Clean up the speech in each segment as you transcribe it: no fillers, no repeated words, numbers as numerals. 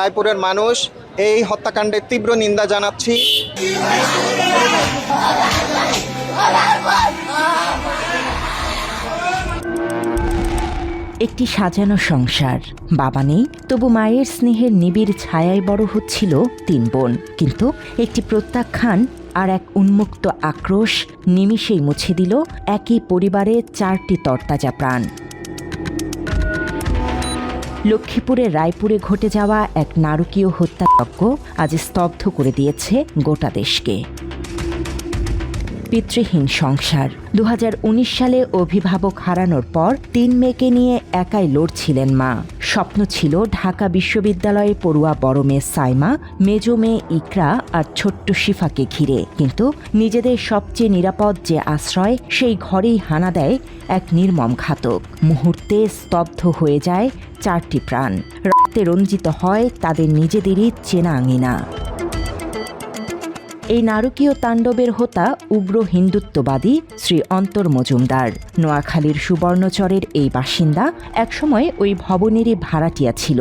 রায়পুরের মানুষ এই হত্যাকাণ্ডের তীব্র নিন্দা জানাচ্ছি। একটি সাজানো সংসার, বাবা নেই, তবু মায়ের স্নেহের নিবিড় ছায়ায় বড় হচ্ছিল 3 বোন। কিন্তু একটি প্রত্যাখ্যান আর এক উন্মুক্ত আক্রোশ নিমিষেই মুছে দিল একই পরিবারের 4টি তরতাজা প্রাণ। লক্ষ্মীপুরের রায়পুরে ঘটে যাওয়া এক নারকীয় হত্যাযজ্ঞ আজ স্তব্ধ করে দিয়েছে গোটা দেশকে। পিতৃহীন সংসার। 2019 সালে অভিভাবক হারানোর পর 3 মেয়েকে নিয়ে একাই লড়ছিলেন মা। স্বপ্ন ছিল ঢাকা বিশ্ববিদ্যালয়ে পড়ুয়া বড় মেয়ে সাইমা, মেজো মেয়ে ইকরা আর ছোট্ট শিফাকে ঘিরে। কিন্তু নিজেদের সবচেয়ে নিরাপদ যে আশ্রয়, সেই ঘরেই হানা দেয় এক নির্মম ঘাতক। মুহূর্তে স্তব্ধ হয়ে যায় 4টি প্রাণ। রক্তে রঞ্জিত হয় তাদের নিজেদেরই চেনা আঙিনা। এই নারকীয় তাণ্ডবের হোতা উগ্র হিন্দুত্ববাদী শ্রী অন্তর মজুমদার। নোয়াখালীর সুবর্ণচরের এই বাসিন্দা একসময় ওই ভবনেরই ভাড়াটিয়া ছিল।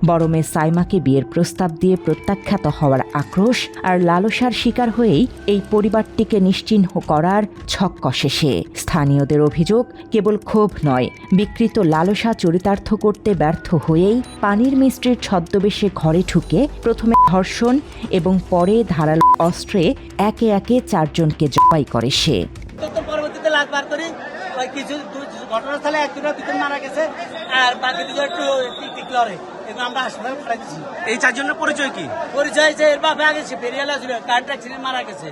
বড় মেয়ে সাইমাকে বিয়ের প্রস্তাব দিয়ে প্রত্যাখ্যাত হওয়ার আক্রোশ আর লালসার শিকার হয়েই এই পরিবারটিকে নিশ্চিহ্ন করার ছক কষে সে। স্থানীয়দের অভিযোগ, কেবল ক্ষোভ নয়, বিকৃত লালসা চরিতার্থ করতে ব্যর্থ হয়েই পানির মিস্ত্রির ছদ্মবেশে ঘরে ঢুকে প্রথমে ধর্ষণ এবং পরে ধারালো অস্ত্রে একে একে 4 জনকে জবাই করে সে। পরবর্তীতে লাশ বার করি, কিছু ঘটনাস্থলে 1-2 মারা গেছে আর বাকি 2 একটু টিকলরে, এবং আমরা হাসপাতালে পাঠাই দিচ্ছি। এই 4 জনের পরিচয় কি? পরিচয় যে এর বাপে আগে সে বেরিয়ালে আসছিল, কারেন্ট অ্যাক্সিডেন্ট মারা গেছে।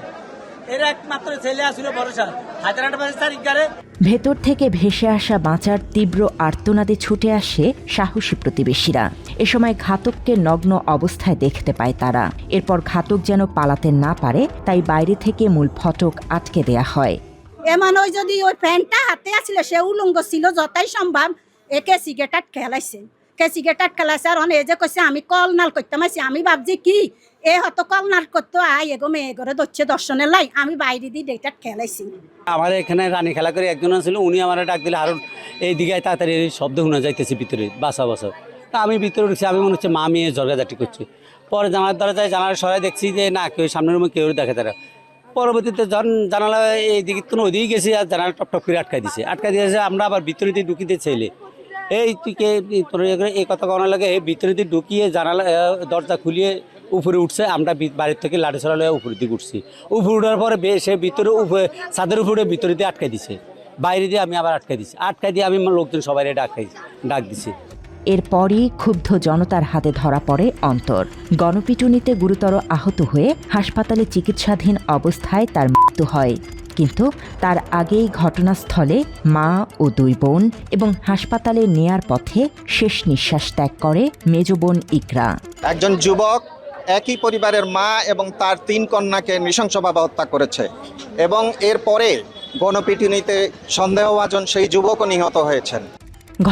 এর একমাত্র ছেলে আসছিল বড়সা, হাজারহাট বাজার তারিখগারে। ভেতর থেকে ভেসে আসা বাঁচার তীব্র আর্তনাদে ছুটে আসে সাহসী প্রতিবেশীরা। এ সময় ঘাতককে নগ্ন অবস্থায় দেখতে পায় তারা। এরপর ঘাতক যেন পালাতে না পারে, তাই বাইরে থেকে মূল ফটক আটকে দেয়া হয়। এমন ওই যদি ওই ফ্যানটা হাতে আসছিল, সে উলঙ্গ ছিল, যতই সম্ভব একে সিগারেট খেলাইছে, সিগারেট খেলাইছে। আর অনেক যে কইছে আমি কল নাল করতাম আছি, আমি ভাবছি কি এ হয়তো কল নাল করতো, আই এগো মেয়ে ঘরে ধরছে দর্শনের লাই, আমি বাইরে দিয়ে ডেটা খেলাইছি। আমার এখানে রানী খেলা করে একজন ছিল, উনি আমার ডাক দিলে আরো এই দিকে তাড়াতাড়ি শব্দ শোনা যাইতেছে ভিতরে, বাসা বাসা। তা আমি ভিতরে উঠছি, আমি মনে হচ্ছে মা মেয়ে ঝগড়াঝাটি করছি। পরে জানার দরজায় জানার সবাই দেখছি যে না, কেউ সামনের রুমে কেউ দেখে তারা। পরবর্তীতে যখন জানালা এই দিকে তো ওইদিকে গেছি, আর জানালা টপ টপ করে আটকাই দিয়েছে। আমরা আবার ভিতরে দিয়ে ঢুকিতে চাইলে এই তুই কে তোর এই কথা কওয়ার লাগে, এই ভিতরে দিয়ে ঢুকিয়ে জানালা দরজা খুলিয়ে উপরে উঠছে। আমরা বাড়ির থেকে লাঠি ছড়ালে উপরে দিকে উঠছি। উপরে উঠার পরে সে ভিতরে ছাদের উপরে ভিতরে দিয়ে আটকাই দিছে, বাইরে দিয়ে আমি আবার আটকাই দিয়ে আমি লোকজন সবাই ডাক দিছি। এরপরই ক্ষুব্ধ জনতার হাতে ধরা পড়ে অন্তর। গণপিটুনিতে গুরুতর আহত হয়ে হাসপাতালে চিকিৎসাধীন অবস্থায় তার মৃত্যু হয়। কিন্তু তার আগেই ঘটনাস্থলে মা ও 2 বোন এবং হাসপাতালে নেয়ার পথে শেষ নিঃশ্বাস ত্যাগ করে মেজো বোন ইকরা। একজন যুবক একই পরিবারের মা এবং তার 3 কন্যাকে নৃশংসভাবে হত্যা করেছে, এবং এরপরে গণপিটুনিতে সন্দেহভাজন সেই যুবকও নিহত হয়েছেন।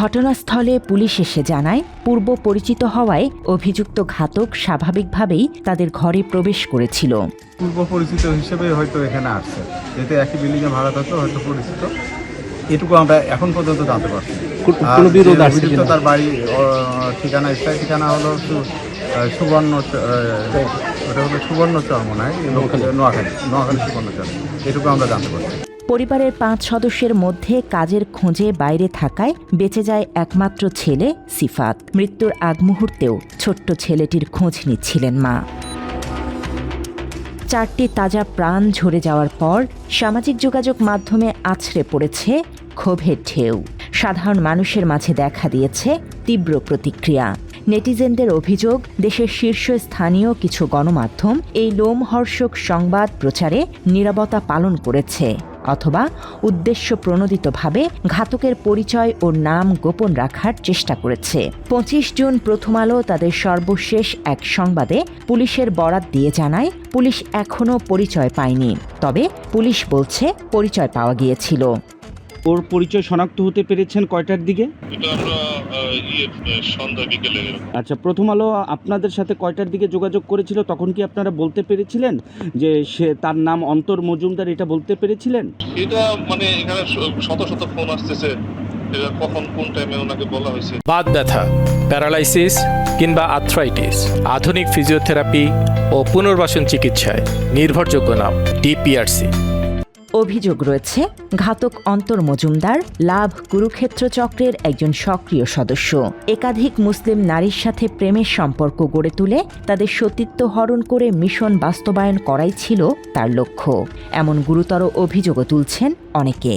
ঘটনাস্থলে পুলিশ এসে জানায়, পূর্ব পরিচিত হওয়ায় অভিযুক্ত ঘাতক স্বাভাবিকভাবেই তাদের ঘরে প্রবেশ করেছিল। পূর্ব পরিচিত হিসেবে হয়তো এখানে আসছে, যেহেতু একই বিল্ডিংয়ে ভাড়া থাকতো, হয়তো পরিচিত, এটুকু আমরা এখন পর্যন্ত জানতে পারছি। অভিযুক্ত তার বাড়ি ঠিকানা, স্থায়ী ঠিকানা হলো সুবর্ণচর মনে হয়, নোয়াখালী সুবর্ণচর, এটুকু আমরা জানতে পারছি। পরিবারের 5 সদস্যের মধ্যে কাজের খোঁজে বাইরে থাকায় বেঁচে যায় একমাত্র ছেলে সিফাত। মৃত্যুর আগ মুহূর্তেও ছোট্ট ছেলেটির খোঁজ নিচ্ছিলেন মা। 4টি তাজা প্রাণ ঝরে যাওয়ার পর সামাজিক যোগাযোগ মাধ্যমে আছড়ে পড়েছে ক্ষোভের ঢেউ। সাধারণ মানুষের মাঝে দেখা দিয়েছে তীব্র প্রতিক্রিয়া। নেটিজেনদের অভিযোগ, দেশের শীর্ষস্থানীয় কিছু গণমাধ্যম এই লোমহর্ষক সংবাদ প্রচারে নীরবতা পালন করেছে, অথবা উদ্দেশ্য প্রণোদিতভাবে ঘাতকের পরিচয় ও নাম গোপন রাখার চেষ্টা করেছে। 25 জুন প্রথম আলো তাদের সর্বশেষ এক সংবাদে পুলিশের বরাত দিয়ে জানায়, পুলিশ এখনও পরিচয় পায়নি, তবে পুলিশ বলছে পরিচয় পাওয়া গিয়েছিল। ওর পরিচয় শনাক্ত হতে পেরেছেন কয়টার দিকে? এটা আমরা সন্ধ্যা বিকেলে। আচ্ছা, প্রথম আলো আপনাদের সাথে কয়টার দিকে যোগাযোগ করেছিল? তখন কি আপনারা বলতে পেরেছিলেন যে সে তার নাম অন্তর মজুমদার, এটা বলতে পেরেছিলেন? এটা মানে এখানে শত শত ফোন আসতেছে, এটা কখন কোন টাইমে ওনাকে বলা হয়েছে? বাত ব্যথা, প্যারালাইসিস কিংবা আর্থ্রাইটিস, আধুনিক ফিজিওথেরাপি ও পুনর্বাসন চিকিৎসায় নির্ভরযোগ্য নাম ডিপিআরসি। অভিযোগ রয়েছে ঘাতক অন্তর মজুমদার লাভ কুরুক্ষেত্র চক্রের একজন সক্রিয় সদস্য। একাধিক মুসলিম নারীর সাথে প্রেমের সম্পর্ক গড়ে তুলে তাদের সতীত্ব হরণ করে মিশন বাস্তবায়ন করাই ছিল তার লক্ষ্য। এমন গুরুতর অভিযোগও তুলছেন অনেকে।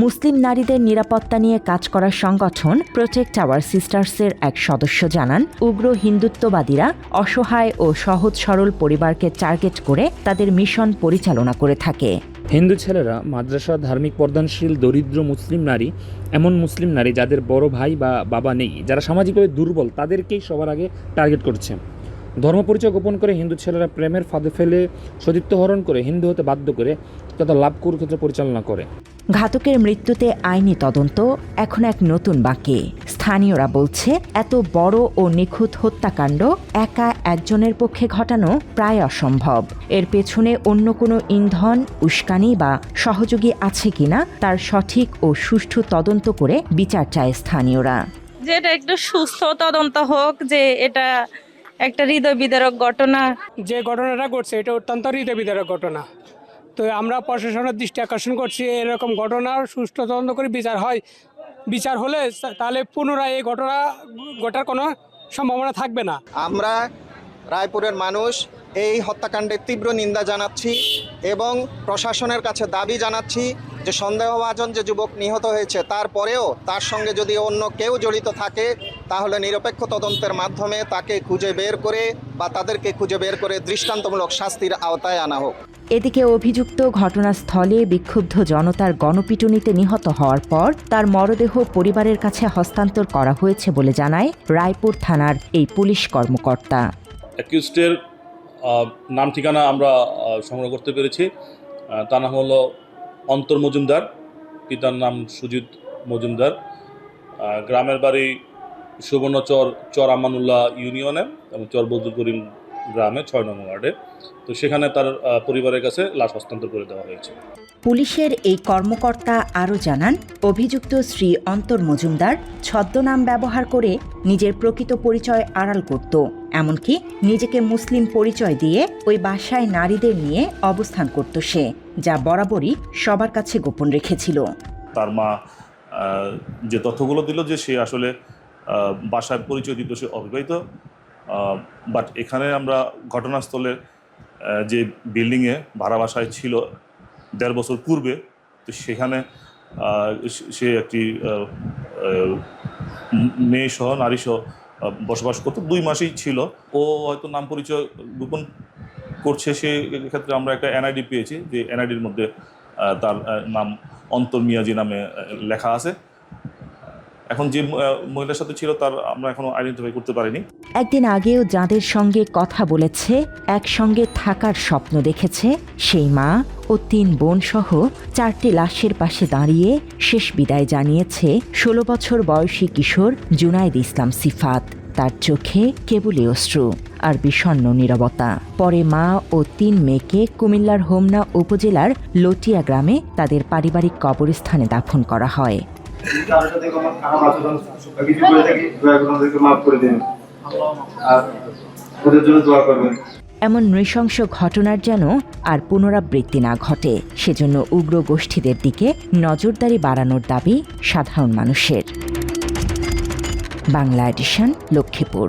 মুসলিম নারীদের নিরাপত্তা নিয়ে কাজ করা সংগঠন প্রোটেক্ট আওয়ার সিস্টার্সের এক সদস্য জানান, উগ্র হিন্দুত্ববাদীরা অসহায় ও সহজ সরল পরিবারকে টার্গেট করে তাদের মিশন পরিচালনা করে থাকে। হিন্দু ছেলেরা মাদ্রাসা, ধার্মিক পর্দানশীল, দরিদ্র মুসলিম নারী, এমন মুসলিম নারী যাদের বড় ভাই বা বাবা নেই, যারা সামাজিকভাবে দুর্বল, তাদেরকেই সবার আগে টার্গেট করছে। ধর্ম পরিচয় গোপন করে হিন্দু ছেলেরা প্রেমের ফাঁদে ফেলে সতীত্ব হরণ করে হিন্দু হতে বাধ্য করে তথা লাভ কুরুক্ষেত্র পরিচালনা করে। ঘাতকের মৃত্যুতে আইনি তদন্ত এখন এক নতুন বাঁকে। স্থানীয়রা বলছে, এত বড় ও নিখুঁত হত্যাকাণ্ড একা একজনের পক্ষে ঘটানো প্রায় অসম্ভব। এর পেছনে অন্য কোনো ইন্ধন, উস্কানি বা সহযোগী আছে কিনা তার সঠিক ও সুষ্ঠু তদন্ত করে বিচার চায় স্থানীয়রা। যে এটা একটু সুস্থ তদন্ত হোক, যে এটা একটা হৃদয় বিদারক ঘটনা। যে ঘটনাটা ঘটছে এটা অত্যন্ত হৃদয় বিদারক ঘটনা। তো আমরা প্রশাসনের দৃষ্টি আকর্ষণ করছি, এরকম ঘটনার সুষ্ঠু তদন্ত করে বিচার হলে তাহলে পুনরায় এই ঘটনা ঘটার কোনো সম্ভাবনা থাকবে না। আমরা রায়পুরের মানুষ এই হত্যাকাণ্ডের তীব্র নিন্দা জানাচ্ছি এবং প্রশাসনের কাছে দাবি জানাচ্ছি যে সন্দেহভাজন যে যুবক নিহত হয়েছে তারপরেও তার সঙ্গে যদি অন্য কেউ জড়িত থাকে তাহলে নিরপেক্ষ তদন্তের মাধ্যমে তাকে খুঁজে বের করে বা তাদেরকে খুঁজে বের করে দৃষ্টান্তমূলক শাস্তির আওতায় আনা হোক। এদিকে অভিযুক্ত ঘটনাস্থলে বিক্ষুব্ধ জনতার গণপিটুনিতে নিহত হওয়ার পর তার মরদেহ পরিবারের কাছে হস্তান্তর করা হয়েছে বলে জানায় রায়পুর থানার এই পুলিশ কর্মকর্তা। অ্যাকিউজডের নাম ঠিকানা আমরা সংগ্রহ করতে পেরেছি। তার নাম হলো অন্তর মজুমদার, পিতার নাম সুজিত মজুমদার, গ্রামের বাড়ি সুবর্ণচর, চর আমানুল্লাহ ইউনিয়নে এবং চর বজুল করিম গ্রামে 6 নং ওয়ার্ডে। তো সেখানে তার পরিবারের কাছে লাশ হস্তান্তর করে দেওয়া হয়েছে। পুলিশের এই কর্মকর্তা আরও জানান, অভিযুক্ত শ্রী অন্তর মজুমদার ছদ্মনাম ব্যবহার করে নিজের প্রকৃত পরিচয় আড়াল করত। এমনকি নিজেকে মুসলিম পরিচয় দিয়ে ওই বাসায় নারীদের নিয়ে অবস্থান করত সে, যা বরাবরই সবার কাছে গোপন রেখেছিল। তার মা যে তথ্যগুলো দিল যে সে আসলে বাসায় পরিচয় দিত সে অবিবাহিত, বাট এখানে আমরা ঘটনাস্থলে যে বিল্ডিংয়ে ভাড়া বাসায় ছিল 1.5 বছর পূর্বে, তো সেখানে সে একটি মেয়েসহ নারীসহ বসবাস করতো। 2 মাসেই ছিল। ও হয়তো নাম পরিচয় গোপন করছে, সে ক্ষেত্রে আমরা একটা এনআইডি পেয়েছি, যে এনআইডির মধ্যে তার নাম অন্তর মিয়াজি নামে লেখা আছে। এখন যে মহিলার সাথে ছিল তার আমরা এখনো আইডেন্টিফাই করতে পারিনি। একদিন আগেও যাদের সঙ্গে কথা বলেছে, একসঙ্গে থাকার স্বপ্ন দেখেছে, সেই মা ও 3 বোন সহ 4টি লাশের পাশে দাঁড়িয়ে শেষ বিদায় জানিয়েছে 16 বছর বয়সী কিশোর জুনায়েদ ইসলাম সিফাত। তার চোখে কেবলই অশ্রু আর বিষণ্ণ নীরবতা। পরে মা ও 3 মেয়েকে কুমিল্লার হোমনা উপজেলার লটিয়া গ্রামে তাদের পারিবারিক কবরস্থানে দাফন করা হয়। এমন নৃশংস ঘটনার যেন আর পুনরাবৃত্তি না ঘটে, সেজন্য উগ্র গোষ্ঠীদের দিকে নজরদারি বাড়ানোর দাবি সাধারণ মানুষের। বাংলা এডিশন, লক্ষ্মীপুর।